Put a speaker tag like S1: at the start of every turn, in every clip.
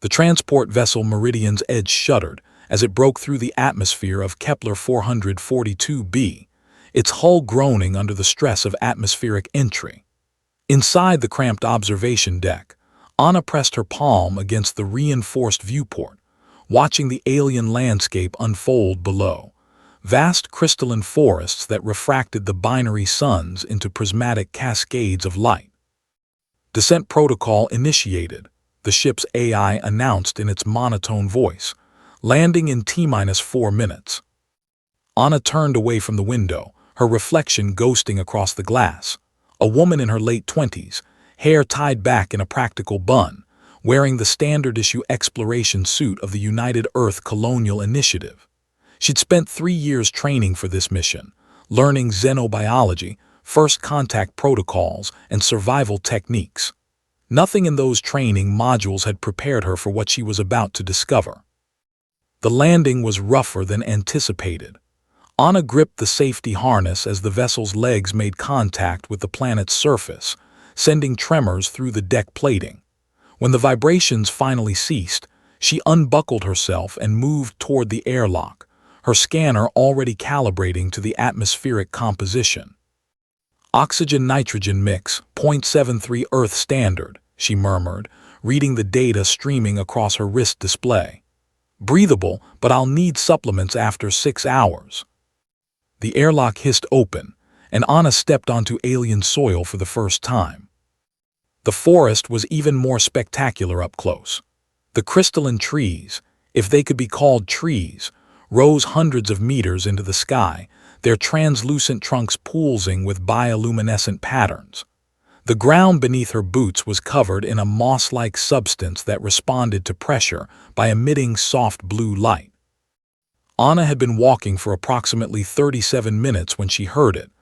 S1: The transport vessel Meridian's edge shuddered as it broke through the atmosphere of Kepler 442b, its hull groaning under the stress of atmospheric entry. Inside the cramped observation deck, Anna pressed her palm against the reinforced viewport, watching the alien landscape unfold below. Vast crystalline forests that refracted the binary suns into prismatic cascades of light. Descent protocol initiated, the ship's AI announced in its monotone voice, landing in T-4 minutes. Anna turned away from the window, her reflection ghosting across the glass. A woman in her late 20s, hair tied back in a practical bun, wearing the standard-issue exploration suit of the United Earth Colonial Initiative. She'd spent 3 years training for this mission, learning xenobiology, first contact protocols, and survival techniques. Nothing in those training modules had prepared her for what she was about to discover. The landing was rougher than anticipated. Anna gripped the safety harness as the vessel's legs made contact with the planet's surface, sending tremors through the deck plating. When the vibrations finally ceased, she unbuckled herself and moved toward the airlock, her scanner already calibrating to the atmospheric composition. Oxygen-nitrogen mix, 0.73 Earth standard, she murmured, reading the data streaming across her wrist display. Breathable, but I'll need supplements after 6 hours. The airlock hissed open, and Anna stepped onto alien soil for the first time. The forest was even more spectacular up close. The crystalline trees, if they could be called trees, rose hundreds of meters into the sky, their translucent trunks pulsing with bioluminescent patterns. The ground beneath her boots was covered in a moss-like substance that responded to pressure by emitting soft blue light. Anna had been walking for approximately 37 minutes when she heard it,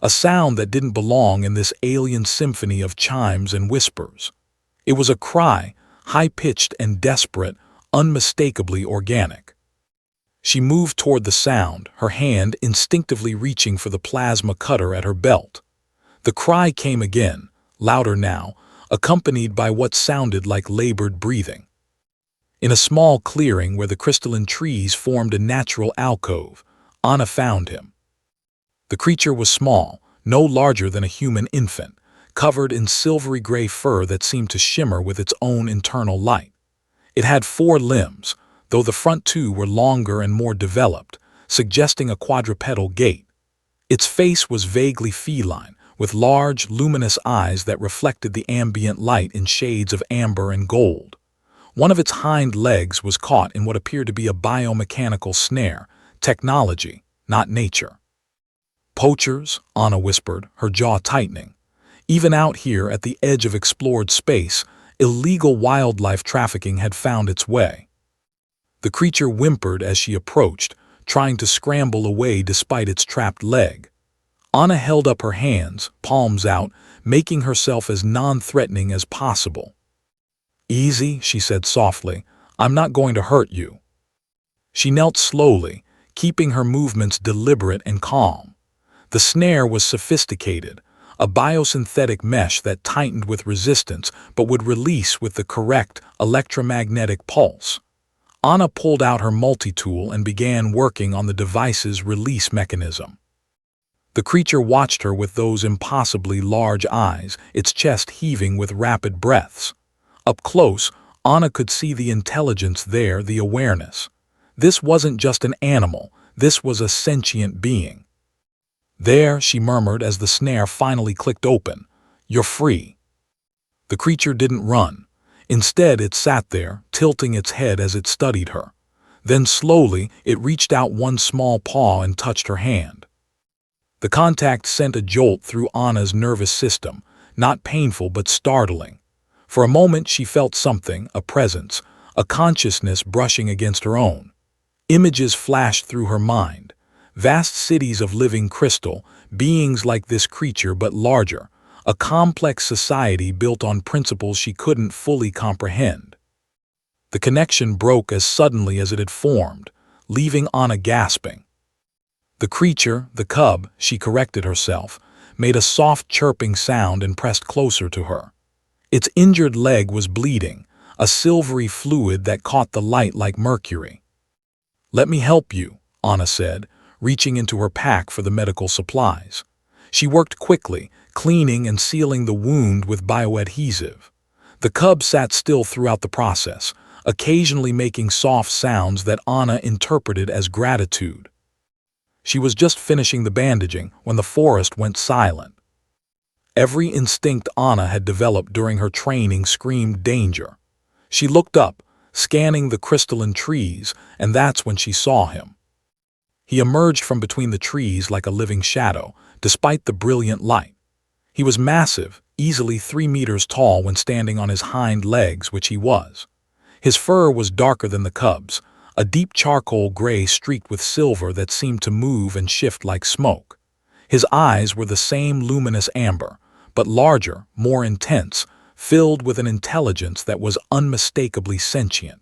S1: a sound that didn't belong in this alien symphony of chimes and whispers. It was a cry, high-pitched and desperate, unmistakably organic. She moved toward the sound, her hand instinctively reaching for the plasma cutter at her belt. The cry came again, louder now, accompanied by what sounded like labored breathing. In a small clearing where the crystalline trees formed a natural alcove, Anna found him. The creature was small, no larger than a human infant, covered in silvery gray fur that seemed to shimmer with its own internal light. It had 4 limbs, though the front 2 were longer and more developed, suggesting a quadrupedal gait. Its face was vaguely feline, with large, luminous eyes that reflected the ambient light in shades of amber and gold. One of its hind legs was caught in what appeared to be a biomechanical snare, technology, not nature. Poachers, Anna whispered, her jaw tightening. Even out here at the edge of explored space, illegal wildlife trafficking had found its way. The creature whimpered as she approached, trying to scramble away despite its trapped leg. Anna held up her hands, palms out, making herself as non-threatening as possible. "Easy," she said softly. "I'm not going to hurt you." She knelt slowly, keeping her movements deliberate and calm. The snare was sophisticated, a biosynthetic mesh that tightened with resistance but would release with the correct electromagnetic pulse. Anna pulled out her multi-tool and began working on the device's release mechanism. The creature watched her with those impossibly large eyes, its chest heaving with rapid breaths. Up close, Anna could see the intelligence there, the awareness. This wasn't just an animal, this was a sentient being. "There," she murmured as the snare finally clicked open. "You're free." The creature didn't run. Instead, it sat there, tilting its head as it studied her. Then slowly, it reached out one small paw and touched her hand. The contact sent a jolt through Anna's nervous system, not painful but startling. For a moment she felt something, a presence, a consciousness brushing against her own. Images flashed through her mind. Vast cities of living crystal, beings like this creature but larger, a complex society built on principles she couldn't fully comprehend. The connection broke as suddenly as it had formed, leaving Anna gasping. The creature, the cub, she corrected herself, made a soft chirping sound and pressed closer to her. Its injured leg was bleeding, a silvery fluid that caught the light like mercury. "Let me help you," Anna said, reaching into her pack for the medical supplies. She worked quickly, cleaning and sealing the wound with bioadhesive. The cub sat still throughout the process, occasionally making soft sounds that Anna interpreted as gratitude. She was just finishing the bandaging when the forest went silent. Every instinct Anna had developed during her training screamed danger. She looked up, scanning the crystalline trees, and that's when she saw him. He emerged from between the trees like a living shadow, despite the brilliant light. He was massive, easily 3 meters tall when standing on his hind legs, which he was. His fur was darker than the cub's, a deep charcoal gray streaked with silver that seemed to move and shift like smoke. His eyes were the same luminous amber, but larger, more intense, filled with an intelligence that was unmistakably sentient.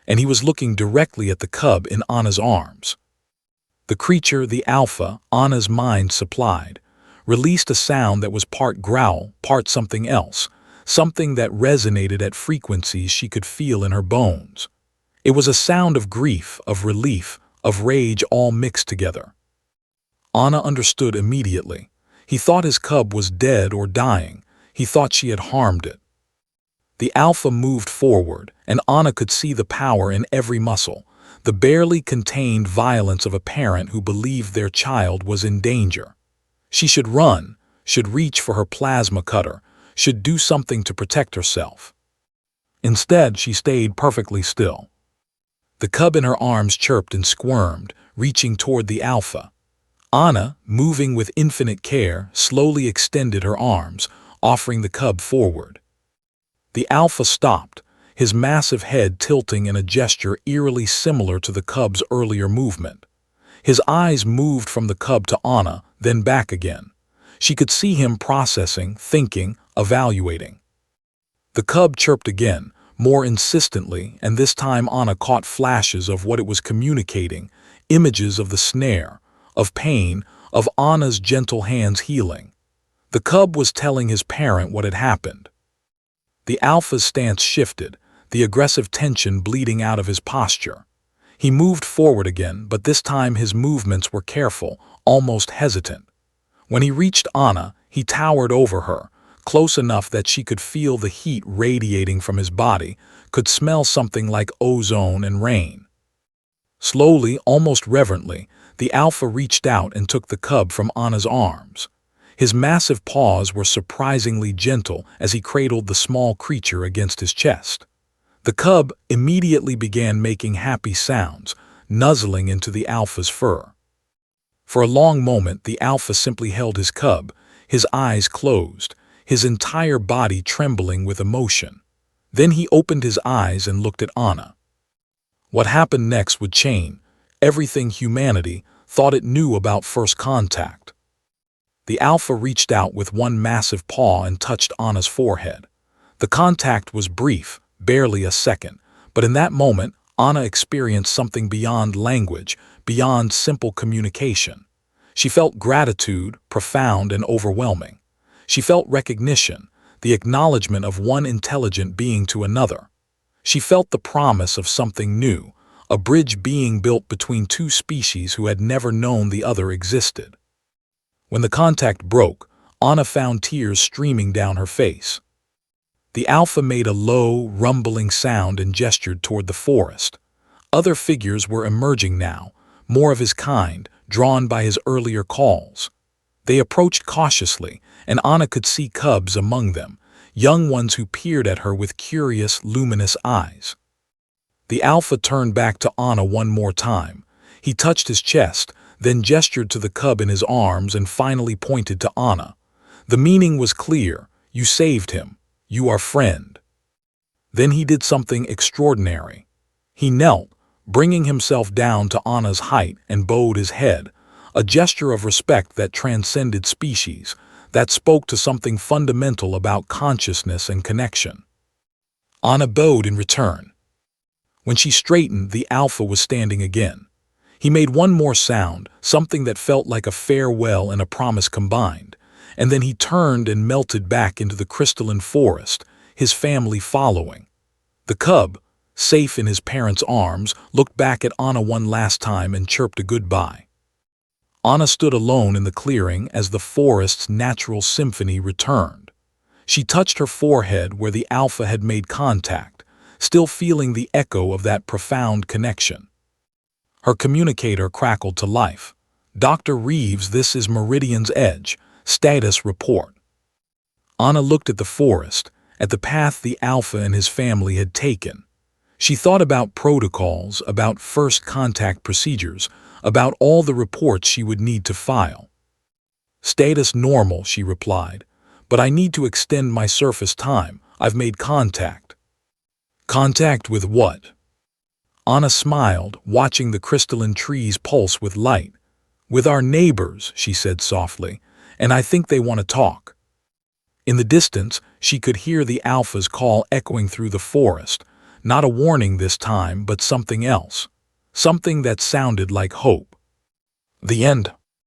S1: And he was looking directly at the cub in Anna's arms. The creature, the alpha, Anna's mind supplied, released a sound that was part growl, part something else, something that resonated at frequencies she could feel in her bones. It was a sound of grief, of relief, of rage all mixed together. Anna understood immediately. He thought his cub was dead or dying. He thought she had harmed it. The alpha moved forward, and Anna could see the power in every muscle, the barely contained violence of a parent who believed their child was in danger. She should run, should reach for her plasma cutter, should do something to protect herself. Instead, she stayed perfectly still. The cub in her arms chirped and squirmed, reaching toward the alpha. Anna, moving with infinite care, slowly extended her arms, offering the cub forward. The alpha stopped, his massive head tilting in a gesture eerily similar to the cub's earlier movement. His eyes moved from the cub to Anna, then back again. She could see him processing, thinking, evaluating. The cub chirped again, more insistently, and this time Anna caught flashes of what it was communicating, images of the snare, of pain, of Anna's gentle hands healing. The cub was telling his parent what had happened. The alpha's stance shifted, the aggressive tension bleeding out of his posture. He moved forward again, but this time his movements were careful, almost hesitant. When he reached Anna, he towered over her, close enough that she could feel the heat radiating from his body, could smell something like ozone and rain. Slowly, almost reverently, the alpha reached out and took the cub from Anna's arms. His massive paws were surprisingly gentle as he cradled the small creature against his chest. The cub immediately began making happy sounds, nuzzling into the alpha's fur. For a long moment, the alpha simply held his cub, his eyes closed, his entire body trembling with emotion. Then he opened his eyes and looked at Anna. What happened next would change everything humanity thought it knew about first contact. The alpha reached out with one massive paw and touched Anna's forehead. The contact was brief, barely a second, but in that moment, Anna experienced something beyond language, beyond simple communication. She felt gratitude, profound and overwhelming. She felt recognition, the acknowledgement of one intelligent being to another. She felt the promise of something new, a bridge being built between two species who had never known the other existed. When the contact broke, Anna found tears streaming down her face. The alpha made a low, rumbling sound and gestured toward the forest. Other figures were emerging now, more of his kind, drawn by his earlier calls. They approached cautiously, and Anna could see cubs among them, young ones who peered at her with curious, luminous eyes. The alpha turned back to Anna one more time. He touched his chest, then gestured to the cub in his arms and finally pointed to Anna. The meaning was clear. You saved him. You are friend. Then he did something extraordinary. He knelt, bringing himself down to Anna's height and bowed his head, a gesture of respect that transcended species, that spoke to something fundamental about consciousness and connection. Anna bowed in return. When she straightened, the alpha was standing again. He made one more sound, something that felt like a farewell and a promise combined, and then he turned and melted back into the crystalline forest, his family following. The cub, safe in his parents' arms, looked back at Anna one last time and chirped a goodbye. Anna stood alone in the clearing as the forest's natural symphony returned. She touched her forehead where the alpha had made contact, still feeling the echo of that profound connection. Her communicator crackled to life. "Dr. Reeves, this is Meridian's Edge. Status report." Anna looked at the forest, at the path the alpha and his family had taken. She thought about protocols, about first contact procedures, about all the reports she would need to file. "Status normal," she replied, "but I need to extend my surface time. I've made contact." "Contact with what?" Anna smiled, watching the crystalline trees pulse with light. "With our neighbors," she said softly, "and I think they want to talk." In the distance, she could hear the alpha's call echoing through the forest, not a warning this time, but something else, something that sounded like hope. The end.